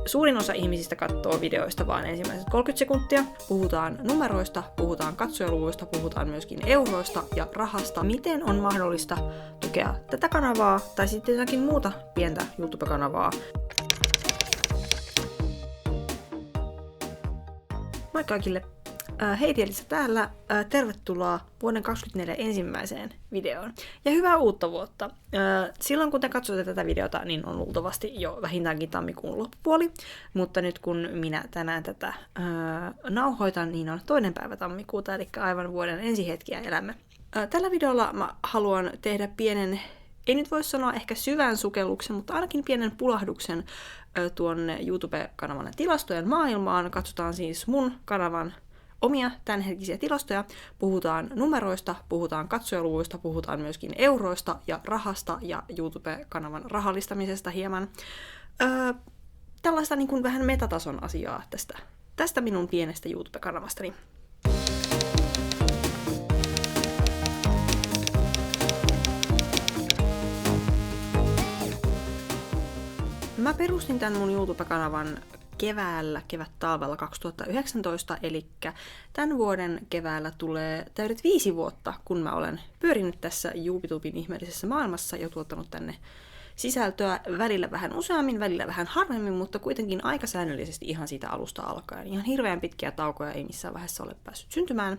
Suurin osa ihmisistä katsoo videoista vain ensimmäiset 30 sekuntia. Puhutaan numeroista, puhutaan katsojaluvuista, puhutaan myöskin euroista ja rahasta. Miten on mahdollista tukea tätä kanavaa tai sitten jotakin muuta pientä YouTube-kanavaa? Moi kaikille! Heidi Elisa täällä. Tervetuloa vuoden 2024 ensimmäiseen videoon. Ja hyvää uutta vuotta! Silloin kun te katsotte tätä videota, niin on luultavasti jo vähintäänkin tammikuun loppupuoli. Mutta nyt kun minä tänään tätä nauhoitan, niin on 2. päivä tammikuuta, eli aivan vuoden ensihetkiä elämme. Tällä videolla mä haluan tehdä pienen, ei nyt voi sanoa ehkä syvän sukelluksen, mutta ainakin pienen pulahduksen tuonne YouTube-kanavan tilastojen maailmaan. Katsotaan siis mun kanavan omia tämänhetkisiä tilastoja. Puhutaan numeroista, puhutaan katsojaluvuista, puhutaan myöskin euroista ja rahasta ja YouTube-kanavan rahallistamisesta hieman. Tällaista niin kuin vähän metatason asiaa tästä minun pienestä YouTube-kanavastani. Mä perustin tämän mun YouTube-kanavan kevät-talvella 2019, eli tämän vuoden keväällä tulee täydet 5 vuotta, kun mä olen pyörinyt tässä YouTuben ihmeellisessä maailmassa ja tuottanut tänne sisältöä välillä vähän useammin, välillä vähän harvemmin, mutta kuitenkin aika säännöllisesti ihan siitä alusta alkaen. Ihan hirveän pitkiä taukoja ei missään vaiheessa ole päässyt syntymään,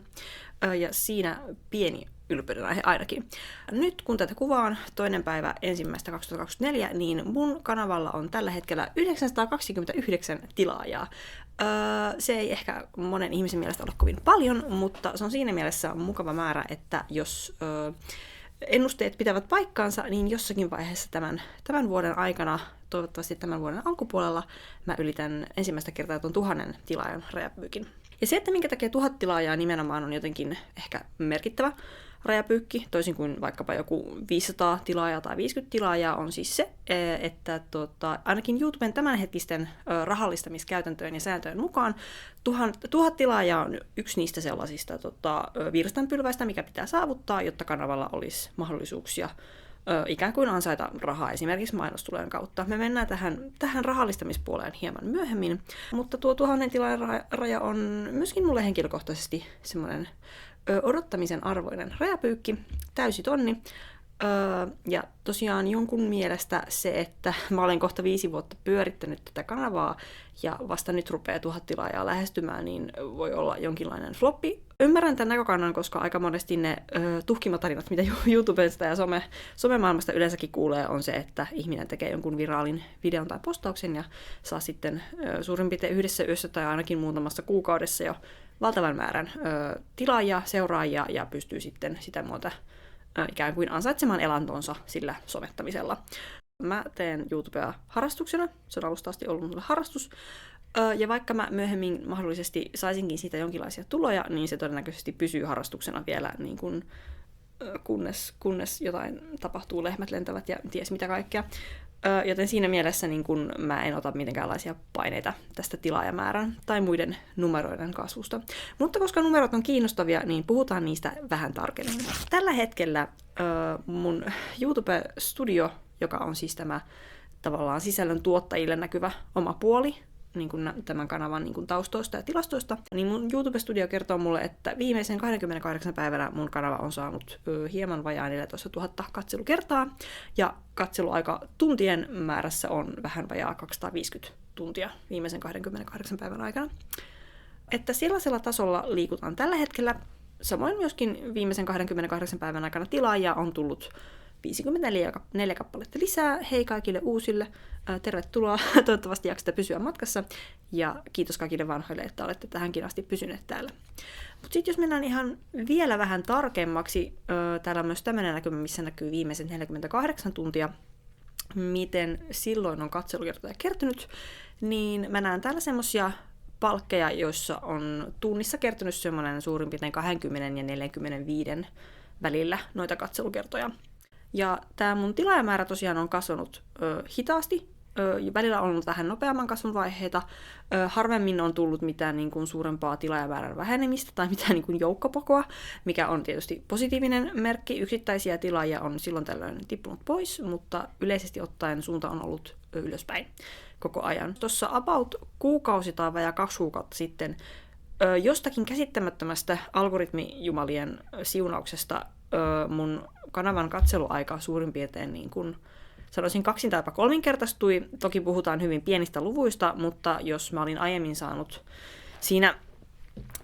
ja siinä pieni ylpeyden aihe ainakin. Nyt kun tätä kuvaan 2. päivä 1.2024, niin mun kanavalla on tällä hetkellä 929 tilaajaa. Se ei ehkä monen ihmisen mielestä ole kovin paljon, mutta se on siinä mielessä mukava määrä, että jos ennusteet pitävät paikkaansa, niin jossakin vaiheessa tämän vuoden aikana, toivottavasti tämän vuoden alkupuolella, mä ylitän ensimmäistä kertaa tuon 1000 tilaajan rajapyykin. Ja se, että minkä takia 1000 tilaajaa nimenomaan on jotenkin ehkä merkittävä rajapyykki, toisin kuin vaikkapa joku 500 tilaajaa tai 50 tilaajaa, on siis se, että ainakin YouTuben tämänhetkisten rahallistamiskäytäntöjen ja sääntöjen mukaan 1000 tilaajaa on yksi niistä sellaisista virstanpylväistä, mikä pitää saavuttaa, jotta kanavalla olisi mahdollisuuksia ikään kuin ansaita rahaa esimerkiksi mainostulojen kautta. Me mennään tähän rahallistamispuoleen hieman myöhemmin, mutta tuo 1000 tilaajan raja on myöskin mulle henkilökohtaisesti semmoinen odottamisen arvoinen rajapyykki, täysi tonni. Ja tosiaan jonkun mielestä se, että mä olen kohta 5 vuotta pyörittänyt tätä kanavaa ja vasta nyt rupeaa 1000 tilaajaa lähestymään, niin voi olla jonkinlainen floppi. Ymmärrän tämän näkökannan, koska aika monesti ne tuhkimatarinat, mitä YouTubesta ja somemaailmasta yleensäkin kuulee, on se, että ihminen tekee jonkun viraalin videon tai postauksen ja saa sitten suurin piirtein yhdessä yössä tai ainakin muutamassa kuukaudessa jo valtavan määrän tilaajia, seuraajia ja pystyy sitten sitä muuta ikään kuin ansaitsemaan elantonsa sillä somettamisella. Mä teen YouTubea harrastuksena, se on alusta asti ollut mulle harrastus, ja vaikka mä myöhemmin mahdollisesti saisinkin siitä jonkinlaisia tuloja, niin se todennäköisesti pysyy harrastuksena vielä niin kuin, kunnes jotain tapahtuu, lehmät lentävät ja ties mitä kaikkea. Joten siinä mielessä niin kun mä en ota mitenkäänlaisia paineita tästä tilaajamäärän tai muiden numeroiden kasvusta. Mutta koska numerot on kiinnostavia, niin puhutaan niistä vähän tarkemmin. Tällä hetkellä mun YouTube-studio, joka on siis tämä tavallaan sisällön tuottajille näkyvä oma puoli, niin kuin tämän kanavan niin kuin taustoista ja tilastoista, niin mun YouTube-studio kertoo mulle, että viimeisen 28 päivänä mun kanava on saanut hieman vajaa 14 000 katselukertaa, ja katseluaika tuntien määrässä on vähän vajaa 250 tuntia viimeisen 28 päivän aikana. Että sellaisella tasolla liikutaan tällä hetkellä. Samoin myöskin viimeisen 28 päivän aikana tilaajia on tullut 54 kappaletta lisää. Hei kaikille uusille. Tervetuloa. Toivottavasti jaksatte pysyä matkassa. Ja kiitos kaikille vanhoille, että olette tähänkin asti pysyneet täällä. Mutta sitten jos mennään ihan vielä vähän tarkemmaksi, täällä on myös tämmöinen näkymä, missä näkyy viimeiset 48 tuntia, miten silloin on katselukertoja kertynyt, niin mä näen täällä semmosia palkkeja, joissa on tunnissa kertynyt semmoinen suurin piirtein 20 ja 45 välillä noita katselukertoja. Ja tämä mun tilaajamäärä tosiaan on kasvanut hitaasti. Välillä on ollut vähän nopeamman kasvun vaiheita. Harvemmin on tullut mitään niin kuin suurempaa tilaajamäärän vähenemistä tai mitään niin kuin joukkopakoa, mikä on tietysti positiivinen merkki. Yksittäisiä tilaajia on silloin tällöin tippunut pois, mutta yleisesti ottaen suunta on ollut ylöspäin koko ajan. Tuossa about kuukausi tai vajaa 2 kuukautta sitten jostakin käsittämättömästä algoritmijumalien siunauksesta mun kanavan katseluaika suurin piirtein niin kuin sanoisin 2 tai 3-kertaistui. Toki puhutaan hyvin pienistä luvuista, mutta jos mä olin aiemmin saanut siinä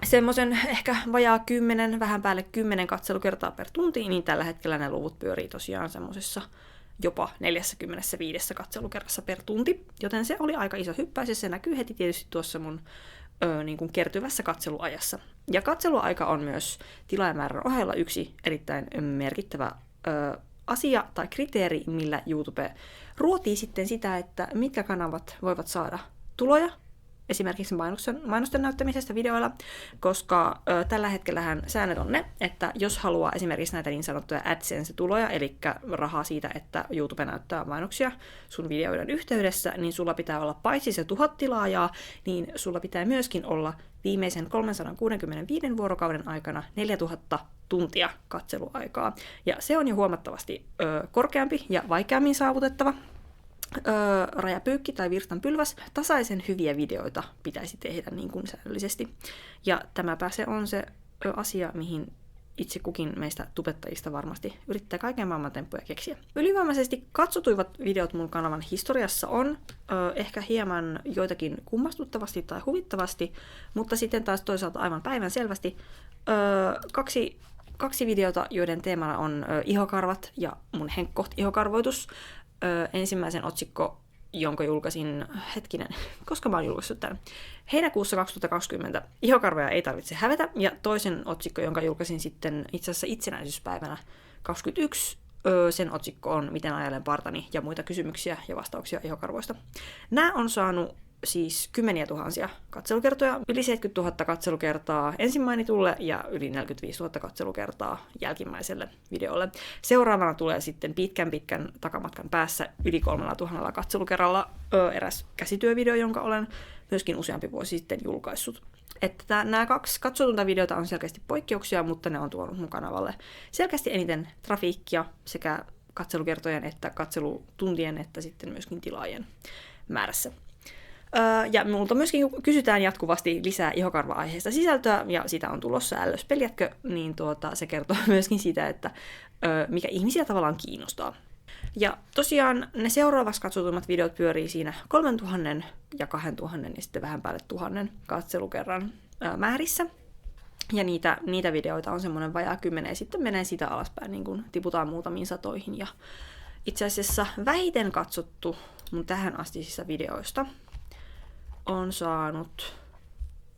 semmoisen ehkä vajaa 10, vähän päälle 10 katselukertaa per tunti, niin tällä hetkellä ne luvut pyörii tosiaan semmoisessa jopa 45 katselukerrassa per tunti, joten se oli aika iso hyppäys ja se näkyy heti tietysti tuossa mun niin kuin kertyvässä katseluajassa. Ja katseluaika on myös tilaajamäärän ohella yksi erittäin merkittävä asia tai kriteeri, millä YouTube ruotii sitten sitä, että mitkä kanavat voivat saada tuloja, esimerkiksi mainosten näyttämisestä videoilla, koska tällä hetkellähän säännöt on ne, että jos haluaa esimerkiksi näitä niin sanottuja AdSense-tuloja, eli rahaa siitä, että YouTube näyttää mainoksia sun videoiden yhteydessä, niin sulla pitää olla paitsi se 1000 tilaajaa, niin sulla pitää myöskin olla viimeisen 365 vuorokauden aikana 4000 tuntia katseluaikaa. Ja se on jo huomattavasti korkeampi ja vaikeammin saavutettava rajapyykki tai virstanpylväs. Tasaisen hyviä videoita pitäisi tehdä niin kuin säännöllisesti. Ja tämäpä se on se asia, mihin itse kukin meistä tubettajista varmasti yrittää kaiken maailman temppuja keksiä. Ylivoimaisesti katsotuivat videot mun kanavan historiassa on ehkä hieman joitakin kummastuttavasti tai huvittavasti, mutta sitten taas toisaalta aivan päivän selvästi kaksi videota, joiden teemana on ihokarvat ja mun henkkoht-ihokarvoitus. Ensimmäisen otsikko, jonka julkaisin, koska mä oon julkaissut tämän, heinäkuussa 2020, ihokarvoja ei tarvitse hävetä, ja toisen otsikko, jonka julkaisin sitten itse asiassa itsenäisyyspäivänä 2021, sen otsikko on Miten ajelen partani ja muita kysymyksiä ja vastauksia ihokarvoista. Nämä on saanut siis 10 000 katselukertoja, yli 70 000 katselukertaa ensimmainitulle ja yli 45 000 katselukertaa jälkimmäiselle videolle. Seuraavana tulee sitten pitkän takamatkan päässä yli 3 000 katselukerralla eräs käsityövideo, jonka olen myöskin useampi vuosi sitten julkaissut. Että nämä 2 katsotunta videota on selkeästi poikkeuksia, mutta ne on tuonut mun kanavalle selkeästi eniten trafiikkia sekä katselukertojen että katselutuntien että sitten myöskin tilaajien määrässä. Ja multa myöskin kysytään jatkuvasti lisää ihokarva-aiheista sisältöä, ja sitä on tulossa ällöspeljätkö, niin se kertoo myöskin siitä, että mikä ihmisiä tavallaan kiinnostaa. Ja tosiaan ne seuraavaksi katsotummat videot pyörii siinä 3000 ja 2000 ja sitten vähän päälle 1000 katselukerran määrissä. Ja niitä videoita on semmoinen vajaa 10 ja sitten menee sitä alaspäin, niin kun tiputaan muutamiin satoihin. Ja itse asiassa vähiten katsottu mun tähän astisissa videoista on saanut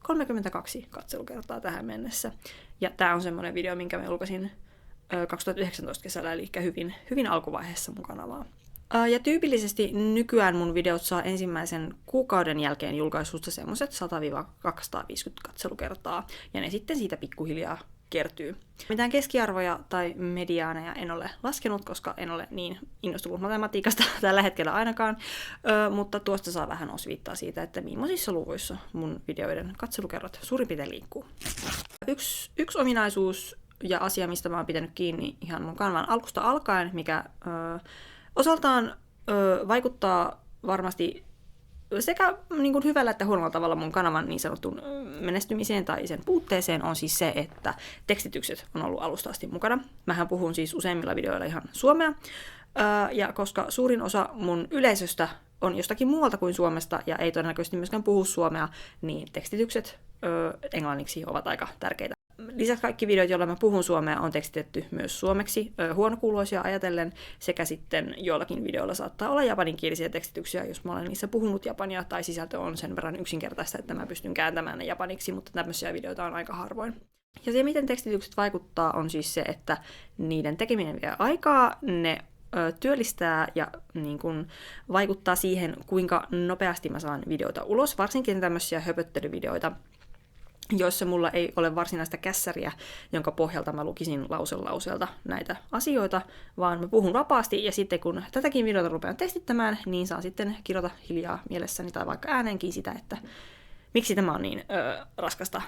32 katselukertaa tähän mennessä. Ja tää on semmoinen video, minkä mä julkaisin 2019 kesällä, eli hyvin alkuvaiheessa mun kanavaa. Ja tyypillisesti nykyään mun videot saa ensimmäisen kuukauden jälkeen julkaisusta semmoiset 100-250 katselukertaa, ja ne sitten siitä pikkuhiljaa kertyy. Mitään keskiarvoja tai mediaaneja en ole laskenut, koska en ole niin innostunut matematiikasta tällä hetkellä ainakaan, mutta tuosta saa vähän osviittaa siitä, että millaisissa luvuissa mun videoiden katselukerrat suurin piirtein liikkuu. Yksi ominaisuus ja asia, mistä mä oon pitänyt kiinni ihan mun kanavan alusta alkaen, mikä osaltaan vaikuttaa varmasti sekä niin kuin hyvällä että huonolla tavalla mun kanavan niin sanottuun menestymiseen tai sen puutteeseen on siis se, että tekstitykset on ollut alusta asti mukana. Mähän puhun siis useimmilla videoilla ihan suomea, ja koska suurin osa mun yleisöstä on jostakin muualta kuin Suomesta ja ei todennäköisesti myöskään puhu suomea, niin tekstitykset englanniksi ovat aika tärkeitä. Lisäksi kaikki videot, joilla mä puhun suomea, on tekstitetty myös suomeksi huonokuuloisia ajatellen, sekä sitten joillakin videoilla saattaa olla japaninkielisiä tekstityksiä, jos mä olen niissä puhunut japania, tai sisältö on sen verran yksinkertaista, että mä pystyn kääntämään ne japaniksi, mutta tämmöisiä videoita on aika harvoin. Ja se, miten tekstitykset vaikuttaa, on siis se, että niiden tekeminen vie aikaa, ne työllistää ja niin kun vaikuttaa siihen, kuinka nopeasti mä saan videoita ulos, varsinkin tämmöisiä höpöttelyvideoita, joissa mulla ei ole varsinaista kässäriä, jonka pohjalta mä lukisin lauseelta näitä asioita, vaan mä puhun vapaasti, ja sitten kun tätäkin videota rupean testittämään, niin saan sitten kirjoita hiljaa mielessäni tai vaikka ääneenkin sitä, että Miksi tämä on niin raskasta,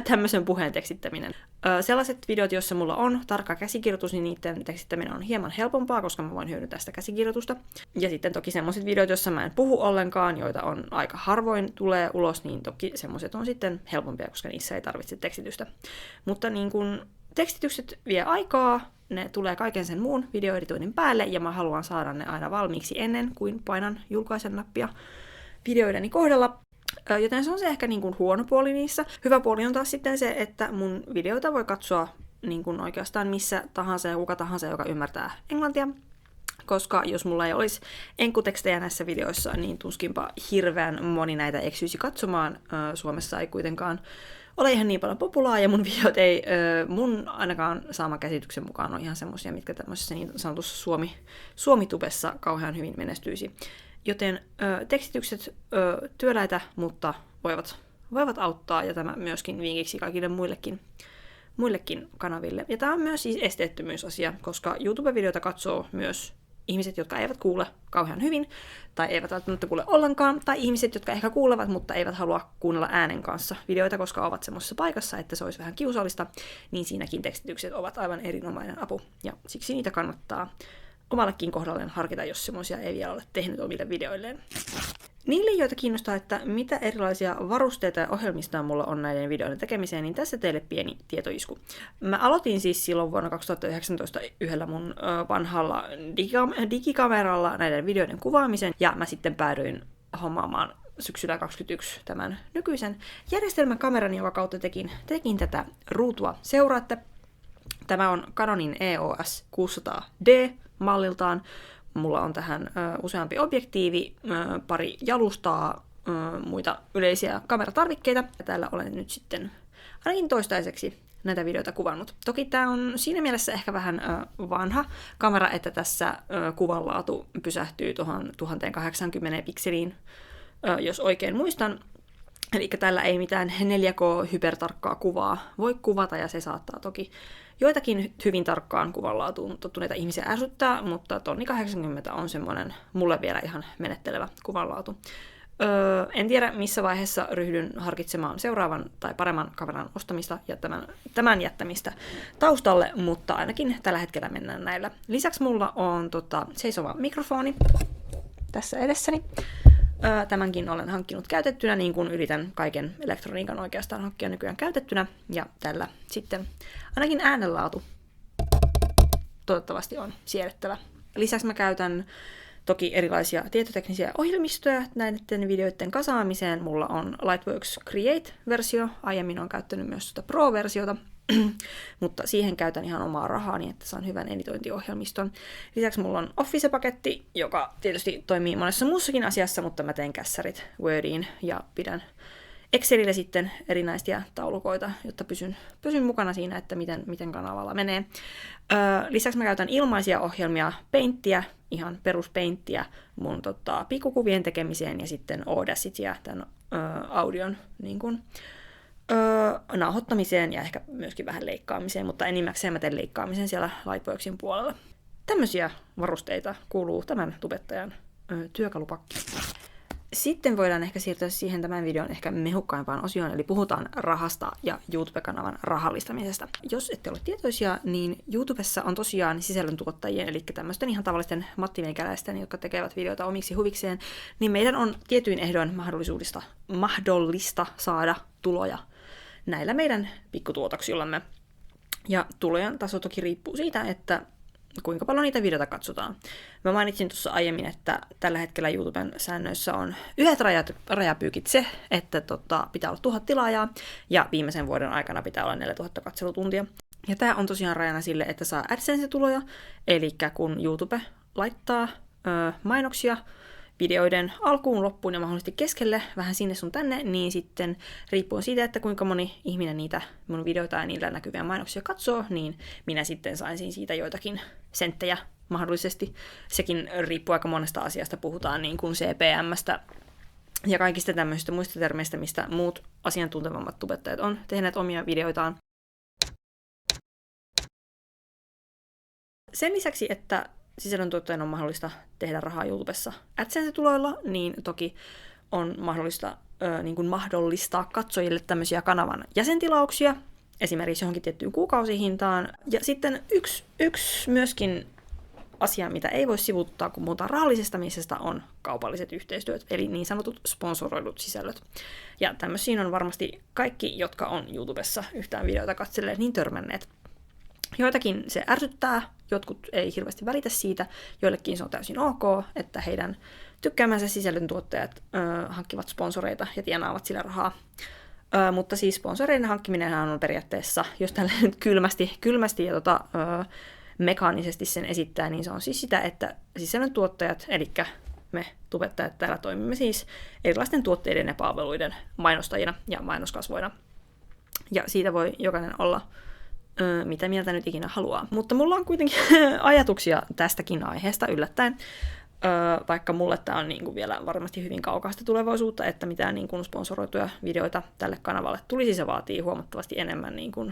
tämmöisen puheen tekstittäminen? Sellaiset videot, joissa mulla on tarkka käsikirjoitus, niin niiden tekstittäminen on hieman helpompaa, koska mä voin hyödyntää sitä käsikirjoitusta. Ja sitten toki semmoiset videot, joissa mä en puhu ollenkaan, joita on aika harvoin tulee ulos, niin toki semmoiset on sitten helpompia, koska niissä ei tarvitse tekstitystä. Mutta niin kun tekstitykset vie aikaa, ne tulee kaiken sen muun videoeditoinnin päälle, ja mä haluan saada ne aina valmiiksi ennen kuin painan julkaisen nappia videoideni kohdalla. Joten se on se ehkä niin kuin huono puoli niissä. Hyvä puoli on taas sitten se, että mun videoita voi katsoa niin kuin oikeastaan missä tahansa ja kuka tahansa, joka ymmärtää englantia. Koska jos mulla ei olisi enkutekstejä näissä videoissa, niin tuskinpa hirveän moni näitä eksyisi katsomaan. Suomessa ei kuitenkaan ole ihan niin paljon populaa, ja mun videot ei mun ainakaan saama käsityksen mukaan ole ihan semmosia, mitkä tämmöisessä niin sanotussa Suomitubessa kauhean hyvin menestyisi. Joten tekstitykset työläitä, mutta voivat auttaa, ja tämä myöskin vinkiksi kaikille muillekin kanaville. Ja tämä on myös siis esteettömyysasia, koska YouTube-videoita katsoo myös ihmiset, jotka eivät kuule kauhean hyvin, tai eivät välttämättä kuule ollenkaan, tai ihmiset, jotka ehkä kuulevat, mutta eivät halua kuunnella äänen kanssa videoita, koska ovat semmoisessa paikassa, että se olisi vähän kiusallista, niin siinäkin tekstitykset ovat aivan erinomainen apu, ja siksi niitä kannattaa omallekin kohdalleen harkita, jos semmoisia ei vielä ole tehnyt omille videoilleen. Niille, joita kiinnostaa, että mitä erilaisia varusteita ja ohjelmistoja mulla on näiden videoiden tekemiseen, niin tässä teille pieni tietoisku. Mä aloitin siis silloin vuonna 2019 yhdellä mun vanhalla digikameralla näiden videoiden kuvaamisen, ja mä sitten päädyin hommaamaan syksyllä 2021 tämän nykyisen järjestelmäkameran, jonka kautta tekin tätä ruutua. Seuraatte. Tämä on Canonin EOS 600D malliltaan. Mulla on tähän useampi objektiivi, pari jalustaa, muita yleisiä kameratarvikkeita. Täällä olen nyt sitten ainakin toistaiseksi näitä videoita kuvannut. Toki tämä on siinä mielessä ehkä vähän vanha kamera, että tässä kuvanlaatu pysähtyy tuohon 1080 pikseliin, jos oikein muistan. Eli tällä ei mitään 4K-hypertarkkaa kuvaa voi kuvata, ja se saattaa toki joitakin hyvin tarkkaan kuvanlaatuun tottuneita ihmisiä ärsyttää, mutta tonni 80 on semmoinen mulle vielä ihan menettelevä kuvanlaatu. En tiedä, missä vaiheessa ryhdyn harkitsemaan seuraavan tai paremman kameran ostamista ja tämän jättämistä taustalle, mutta ainakin tällä hetkellä mennään näillä. Lisäksi mulla on seisova mikrofoni tässä edessäni. Tämänkin olen hankkinut käytettynä, niin kuin yritän kaiken elektroniikan oikeastaan hankkia nykyään käytettynä, ja tällä sitten ainakin äänenlaatu toivottavasti on siedettävä. Lisäksi mä käytän toki erilaisia tietoteknisiä ohjelmistoja näiden videoiden kasaamiseen. Mulla on Lightworks Create-versio, aiemmin olen käyttänyt myös sitä Pro-versiota, mutta siihen käytän ihan omaa rahaa, niin että saan hyvän editointiohjelmiston. Lisäksi mulla on Office-paketti, joka tietysti toimii monessa muussakin asiassa, mutta mä teen kässärit Wordiin ja pidän Excelille sitten erinäisiä taulukoita, jotta pysyn mukana siinä, että miten kanavalla menee. Lisäksi mä käytän ilmaisia ohjelmia, Paintia, ihan peruspaintia mun pikkukuvien tekemiseen, ja sitten Audacityä tämän audion niin kun, nauhoittamiseen ja ehkä myöskin vähän leikkaamiseen, mutta enimmäkseen mä teen leikkaamisen siellä Lightworksin puolella. Tämmöisiä varusteita kuuluu tämän tubettajan työkalupakkiin. Sitten voidaan ehkä siirtyä siihen tämän videon ehkä mehukkaimpaan osioon, eli puhutaan rahasta ja YouTube-kanavan rahallistamisesta. Jos ette ole tietoisia, niin YouTubessa on tosiaan sisällöntuottajien, eli tämmöisten ihan tavallisten mattimeikäläisten, jotka tekevät videoita omiksi huvikseen, niin meidän on tietyin ehdoin mahdollista saada tuloja näillä meidän pikkutuotoksillamme. Ja tulojen taso toki riippuu siitä, että kuinka paljon niitä videoita katsotaan. Mä mainitsin tuossa aiemmin, että tällä hetkellä YouTuben säännöissä on yhdet rajapyykit se, että pitää olla 1000 tilaajaa, ja viimeisen vuoden aikana pitää olla 4000 katselutuntia. Ja tää on tosiaan rajana sille, että saa AdSense-tuloja, eli kun YouTube laittaa mainoksia videoiden alkuun, loppuun ja mahdollisesti keskelle, vähän sinne sun tänne, niin sitten riippuen siitä, että kuinka moni ihminen niitä mun videoita ja niillä näkyviä mainoksia katsoo, niin minä sitten saisin siitä joitakin senttejä mahdollisesti. Sekin riippuu aika monesta asiasta, puhutaan niin kuin CPM:stä ja kaikista tämmöisistä muista termeistä, mistä muut asiantuntevammat tubettajat on tehneet omia videoitaan. Sen lisäksi, että sisällöntuottajan on mahdollista tehdä rahaa YouTubessa AdSense-tuloilla, niin toki on mahdollista niin kuin mahdollistaa katsojille tämmöisiä kanavan jäsentilauksia, esimerkiksi johonkin tiettyyn kuukausihintaan. Ja sitten yksi myöskin asia, mitä ei voi sivuttaa, kun puhutaan rahallisesta misestä, on kaupalliset yhteistyöt, eli niin sanotut sponsoroidut sisällöt. Ja tämmöisiin on varmasti kaikki, jotka on YouTubessa yhtään videoita katselleet, niin törmänneet. Joitakin se ärsyttää, jotkut ei hirveästi välitä siitä, joillekin se on täysin ok, että heidän tykkäämänsä sisällöntuottajat hankkivat sponsoreita ja tienaavat sillä rahaa. Mutta siis sponsoreiden hankkiminenhan on periaatteessa, jos tällä nyt kylmästi ja mekaanisesti sen esittää, niin se on siis sitä, että sisällöntuottajat, eli me tubettajat täällä toimimme siis erilaisten tuotteiden ja palveluiden mainostajina ja mainoskasvoina. Ja siitä voi jokainen olla mitä mieltä nyt ikinä haluaa. Mutta mulla on kuitenkin ajatuksia tästäkin aiheesta yllättäen, vaikka mulle tämä on niinku vielä varmasti hyvin kaukaista tulevaisuutta, että mitään niinku sponsoroituja videoita tälle kanavalle tulisi. Se vaatii huomattavasti enemmän niinku,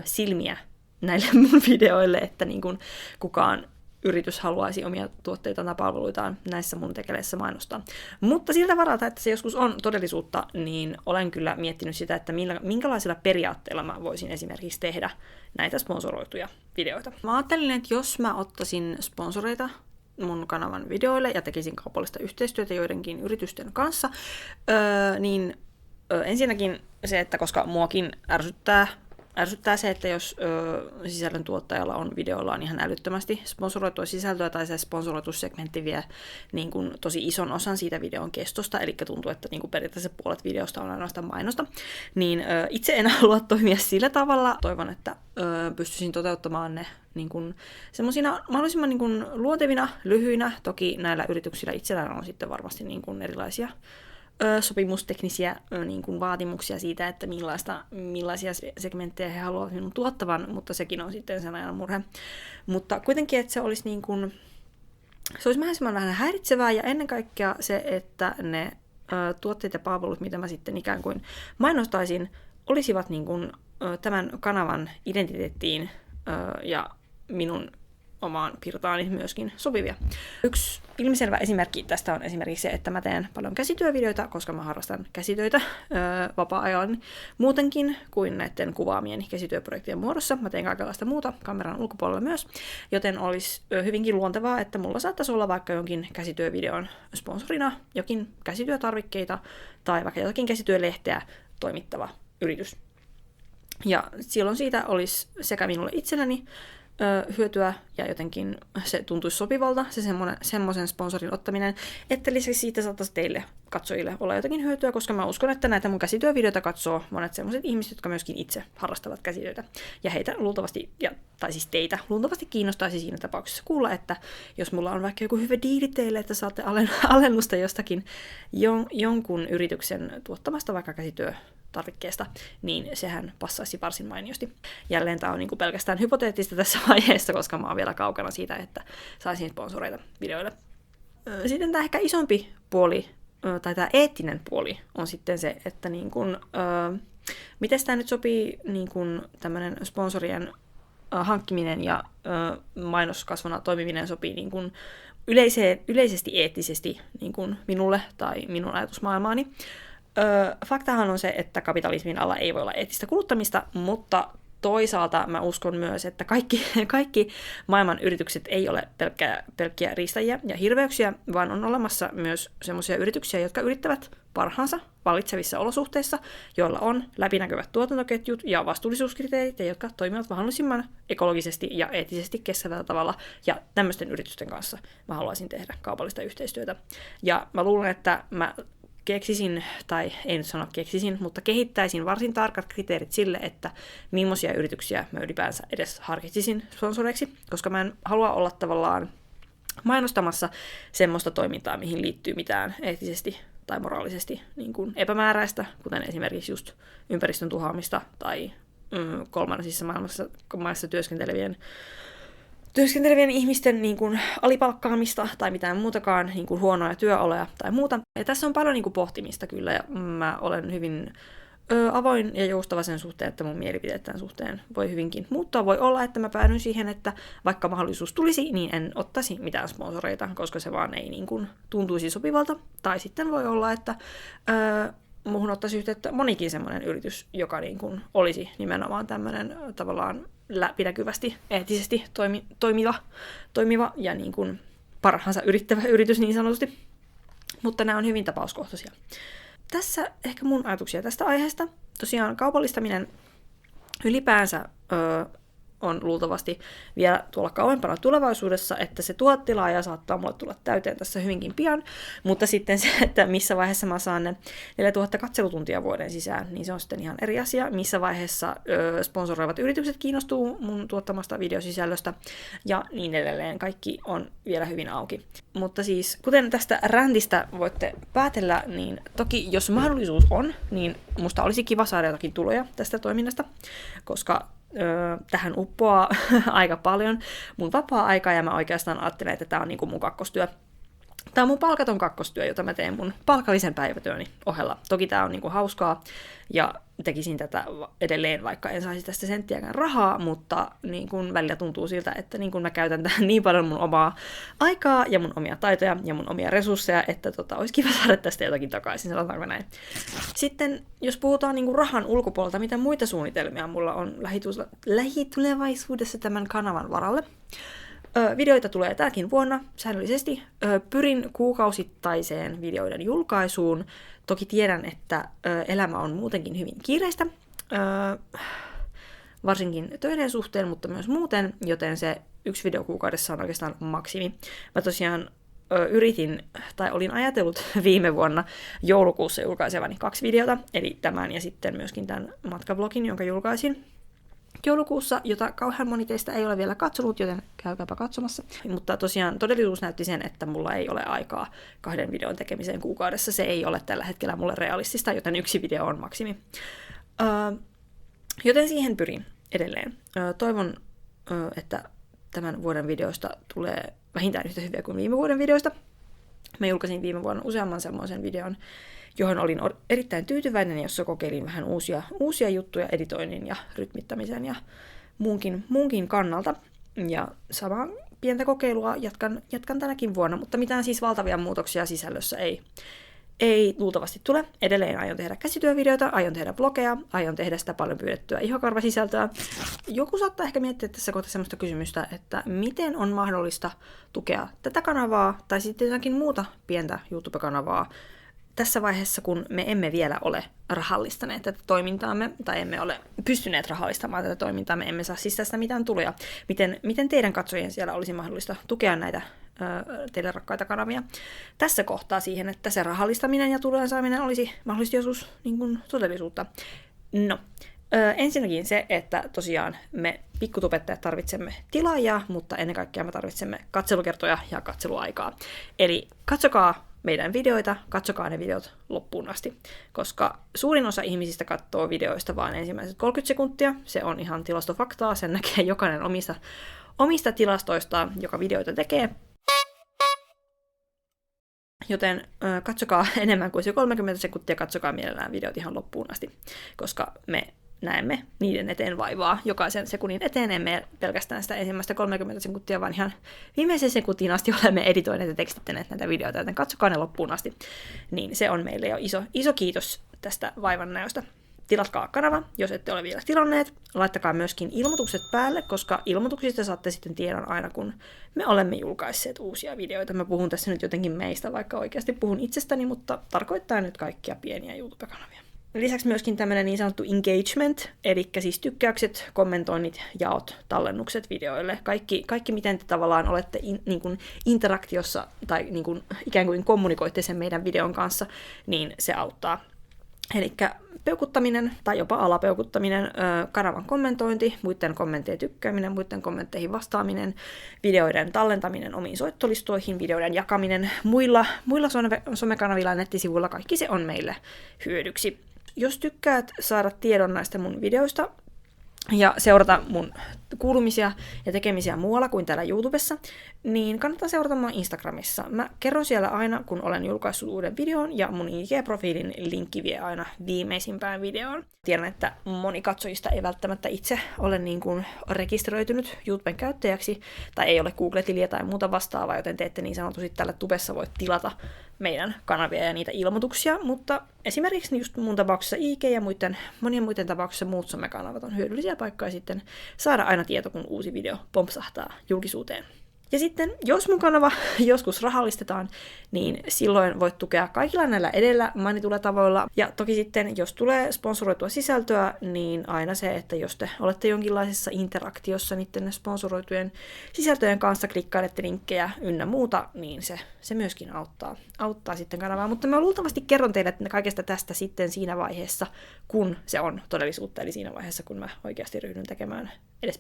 silmiä näille mun videoille, että niinku kukaan yritys haluaisi omia tuotteitaan tai palveluitaan näissä mun tekeleissä mainostaa. Mutta siltä varalta, että se joskus on todellisuutta, niin olen kyllä miettinyt sitä, että minkälaisilla periaatteilla mä voisin esimerkiksi tehdä näitä sponsoroituja videoita. Mä ajattelin, että jos mä ottaisin sponsoreita mun kanavan videoille ja tekisin kaupallista yhteistyötä joidenkin yritysten kanssa, niin ensinnäkin se, että koska muakin ärsyttää se, että jos sisällöntuottajalla on videollaan ihan älyttömästi sponsoroitua sisältöä tai se sponsoroitussegmentti vie niin kuin tosi ison osan siitä videon kestosta, eli tuntuu, että niin kuin periaatteessa puolet videosta on ainoastaan mainosta, niin itse en halua toimia sillä tavalla. Toivon, että pystyisin toteuttamaan ne niin kuin semmoisina mahdollisimman niin kuin luontevina, lyhyinä. Toki näillä yrityksillä itsellään on sitten varmasti niin kuin erilaisia sopimusteknisiä niin kuin vaatimuksia siitä, että millaisia segmenttejä he haluavat minun tuottavan, mutta sekin on sitten sen ajan murhe. Mutta kuitenkin, että se olisi niin kuin, se olisi vähän häiritsevää ja ennen kaikkea se, että ne tuotteet ja palvelut, mitä mä sitten ikään kuin mainostaisin, olisivat niin kuin, tämän kanavan identiteettiin ja minun omaan pirtaani myöskin sopivia. Yksi ilmiselvä esimerkki tästä on esimerkiksi se, että mä teen paljon käsityövideoita, koska mä harrastan käsitöitä vapaa-ajan muutenkin kuin näiden kuvaamien käsityöprojektien muodossa. Mä teen kaikenlaista muuta kameran ulkopuolella myös, joten olisi hyvinkin luontevaa, että mulla saattaisi olla vaikka jonkin käsityövideon sponsorina jokin käsityötarvikkeita tai vaikka jotakin käsityölehteä toimittava yritys. Ja silloin siitä olisi sekä minulle itselleni hyötyä ja jotenkin se tuntuisi sopivalta, se semmoisen sponsorin ottaminen, että lisäksi siitä saattaisi teille katsojille olla jotakin hyötyä, koska mä uskon, että näitä mun käsityövideoita katsoo monet sellaiset ihmiset, jotka myöskin itse harrastavat käsityötä. Ja heitä luultavasti, tai siis teitä luultavasti kiinnostaisi siinä tapauksessa kuulla, että jos mulla on vaikka joku hyvä diili teille, että saatte alennusta jostakin jonkun yrityksen tuottamasta vaikka käsityötarvikkeesta, niin sehän passaisi varsin mainiosti. Jälleen tämä on niin kuin pelkästään hypoteettista tässä vaiheessa, koska mä oon vielä kaukana siitä, että saisin sponsoreita videoille. Sitten tämä ehkä isompi puoli, tai tämä eettinen puoli, on sitten se, että niin kun, miten tämä nyt sopii niin kun tämmöinen sponsorien hankkiminen ja mainoskasvona toimiminen sopii niin kun yleisesti eettisesti niin kun minulle tai minun ajatusmaailmaani. Faktahan on se, että kapitalismin alla ei voi olla eettistä kuluttamista, mutta toisaalta mä uskon myös, että kaikki maailman yritykset ei ole pelkkiä riistäjiä ja hirveyksiä, vaan on olemassa myös semmoisia yrityksiä, jotka yrittävät parhaansa vallitsevissa olosuhteissa, joilla on läpinäkyvät tuotantoketjut ja vastuullisuuskriteerit, ja jotka toimivat mahdollisimman ekologisesti ja eettisesti kestävällä tavalla. Ja tämmöisten yritysten kanssa mä haluaisin tehdä kaupallista yhteistyötä. Ja mä luulen, että mä keksisin, tai ei nyt sano keksisin, mutta kehittäisin varsin tarkat kriteerit sille, että millaisia yrityksiä mä ylipäänsä edes harkitsisin sponsoreiksi, koska mä en halua olla tavallaan mainostamassa semmoista toimintaa, mihin liittyy mitään eettisesti tai moraalisesti niin kuin epämääräistä, kuten esimerkiksi just ympäristön tuhoamista tai kolmannessa maissa työskentelevien ihmisten niin kuin alipalkkaamista tai mitään muutakaan niin kuin huonoja työoloja tai muuta. Ja tässä on paljon niin kuin pohtimista kyllä, ja mä olen hyvin avoin ja joustava sen suhteen, että mun mielipiteet tämän suhteen voi hyvinkin muuttaa. Voi olla, että mä päädyn siihen, että vaikka mahdollisuus tulisi, niin en ottaisi mitään sponsoreita, koska se vaan ei niin kuin tuntuisi sopivalta. Tai sitten voi olla, että muuhun ottaisi yhteyttä monikin semmoinen yritys, joka niin kuin olisi nimenomaan tämmöinen tavallaan läpinäkyvästi, eettisesti toimiva ja niin kuin parhaansa yrittävä yritys niin sanotusti. Mutta nämä on hyvin tapauskohtaisia. Tässä ehkä mun ajatuksia tästä aiheesta. Tosiaan kaupallistaminen ylipäänsä on luultavasti vielä tuolla kauempana tulevaisuudessa, että se 1000 tilaajaa saattaa mulle tulla täyteen tässä hyvinkin pian, mutta sitten se, että missä vaiheessa mä saan ne 4000 katselutuntia vuoden sisään, niin se on sitten ihan eri asia. Missä vaiheessa sponsoroivat yritykset kiinnostuu mun tuottamasta videosisällöstä ja niin edelleen. Kaikki on vielä hyvin auki. Mutta siis, kuten tästä räntistä voitte päätellä, niin toki jos mahdollisuus on, niin musta olisi kiva saada jotakin tuloja tästä toiminnasta, koska tähän uppoaa aika paljon mun vapaa-aikaa, ja mä oikeastaan ajattelen, että tää on niinku mun kakkostyö. Tää on mun palkaton kakkostyö, jota mä teen mun palkallisen päivätyöni ohella. Toki tää on niinku hauskaa, ja tekisin tätä edelleen, vaikka en saisi tästä senttiäkään rahaa, mutta niin kun välillä tuntuu siltä, että niin kun mä käytän tähän niin paljon mun omaa aikaa ja mun omia taitoja ja mun omia resursseja, että olisi kiva saada tästä jotakin takaisin, sanotaanko näin. Sitten, jos puhutaan niin kun rahan ulkopuolelta, mitä muita suunnitelmia mulla on lähitulevaisuudessa tämän kanavan varalle. Videoita tulee tämäkin vuonna säännöllisesti. Pyrin kuukausittaiseen videoiden julkaisuun. Toki tiedän, että elämä on muutenkin hyvin kiireistä, varsinkin töiden suhteen, mutta myös muuten, joten se 1 video kuukaudessa on oikeastaan maksimi. Mä tosiaan yritin, tai olin ajatellut viime vuonna joulukuussa julkaisevani 2 videota, eli tämän ja sitten myöskin tämän matkablogin, jonka julkaisin joulukuussa, jota kauhean moni teistä ei ole vielä katsonut, joten käykääpä katsomassa. Mutta tosiaan todellisuus näytti sen, että mulla ei ole aikaa 2 videon tekemiseen kuukaudessa. Se ei ole tällä hetkellä mulle realistista, joten 1 video on maksimi. Joten siihen pyrin edelleen. Toivon, että tämän vuoden videoista tulee vähintään yhtä hyviä kuin viime vuoden videoista. Mä julkaisin viime vuonna useamman semmoisen videon, johon olin erittäin tyytyväinen, jossa kokeilin vähän uusia juttuja editoinnin ja rytmittämisen ja muunkin kannalta. Ja samaa pientä kokeilua jatkan tänäkin vuonna, mutta mitään siis valtavia muutoksia sisällössä ei luultavasti tule. Edelleen aion tehdä käsityövideoita, aion tehdä vlogeja, aion tehdä sitä paljon pyydettyä ihokarvasisältöä. Joku saattaa ehkä miettiä tässä kohtaa sellaista kysymystä, että miten on mahdollista tukea tätä kanavaa tai sitten jotakin muuta pientä YouTube-kanavaa tässä vaiheessa, kun me emme vielä ole rahallistaneet tätä toimintaamme, tai emme ole pystyneet rahallistamaan tätä toimintaa, me emme saa siis tästä mitään tuloja. Miten teidän katsojien siellä olisi mahdollista tukea näitä teille rakkaita kanavia? Tässä kohtaa siihen, että se rahallistaminen ja tulojen saaminen olisi mahdollisesti joskus niin kuin todellisuutta. No, ensinnäkin se, että tosiaan me pikkutubettajat tarvitsemme tilaajaa, mutta ennen kaikkea me tarvitsemme katselukertoja ja katseluaikaa. Eli katsokaa meidän videoita, katsokaa ne videot loppuun asti, koska suurin osa ihmisistä katsoo videoista vain ensimmäiset 30 sekuntia. Se on ihan tilastofaktaa, sen näkee jokainen omista tilastoistaan, joka videoita tekee. Joten katsokaa enemmän kuin se 30 sekuntia, katsokaa mielellään videot ihan loppuun asti, koska me näemme niiden eteen vaivaa jokaisen sekunnin eteen, emme pelkästään sitä ensimmäistä 30 sekuntia, vaan ihan viimeisen sekuntiin asti olemme editoineet ja tekstittäneet näitä videoita, joten katsokaa ne loppuun asti. Niin se on meille jo iso kiitos tästä vaivannäöstä. Tilatkaa kanava, jos ette ole vielä tilanneet. Laittakaa myöskin ilmoitukset päälle, koska ilmoituksista saatte sitten tiedon aina, kun me olemme julkaisseet uusia videoita. Mä puhun tässä nyt jotenkin meistä, vaikka oikeasti puhun itsestäni, mutta tarkoittaa nyt kaikkia pieniä YouTube-kanavia. Lisäksi myöskin tämmöinen niin sanottu engagement, eli siis tykkäykset, kommentoinnit, jaot, tallennukset videoille. Kaikki miten te tavallaan olette niin kuin interaktiossa tai niin kuin ikään kuin kommunikoitte sen meidän videon kanssa, niin se auttaa. Eli peukuttaminen tai jopa alapeukuttaminen, kanavan kommentointi, muiden kommenttien tykkääminen, muiden kommentteihin vastaaminen, videoiden tallentaminen omiin soittolistoihin, videoiden jakaminen muilla somekanavilla ja nettisivuilla, kaikki se on meille hyödyksi. Jos tykkäät saada tiedon näistä mun videoista, ja seurata mun kuulumisia ja tekemisiä muualla kuin täällä YouTubessa, niin kannattaa seurata mua Instagramissa. Mä kerron siellä aina, kun olen julkaissut uuden videon, ja mun IG-profiilin linkki vie aina viimeisimpään videoon. Tiedän, että moni katsojista ei välttämättä itse ole niin kuin rekisteröitynyt YouTuben käyttäjäksi, tai ei ole Google-tiliä tai muuta vastaavaa, joten te ette niin sanotusti tällä tubessa voi tilata meidän kanavia ja niitä ilmoituksia, mutta esimerkiksi just mun tapauksessa IG ja monien muiden tapauksessa muut somekanavat on hyödyllisiä paikkoja sitten saada aina tieto, kun uusi video pompsahtaa julkisuuteen. Ja sitten, jos mun kanava joskus rahallistetaan, niin silloin voit tukea kaikilla näillä edellä mainituilla tavoilla. Ja toki sitten, jos tulee sponsoroitua sisältöä, niin aina se, että jos te olette jonkinlaisessa interaktiossa niiden sponsoroitujen sisältöjen kanssa, klikkailette linkkejä ynnä muuta, niin se myöskin auttaa sitten kanavaa. Mutta mä luultavasti kerron teille kaikesta tästä sitten siinä vaiheessa, kun se on todellisuutta, eli siinä vaiheessa, kun mä oikeasti ryhdyn tekemään edes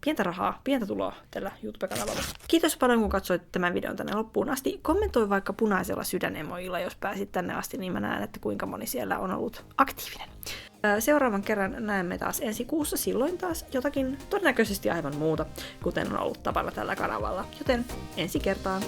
pientä rahaa, pientä tuloa tällä YouTube-kanavalla. Kiitos paljon, kun katsoit tämän videon tänne loppuun asti. Kommentoi vaikka punaisella sydänemoilla, jos pääsit tänne asti, niin mä näen, että kuinka moni siellä on ollut aktiivinen. Seuraavan kerran näemme taas ensi kuussa, silloin taas jotakin todennäköisesti aivan muuta, kuten on ollut tapana tällä kanavalla. Joten ensi kertaan!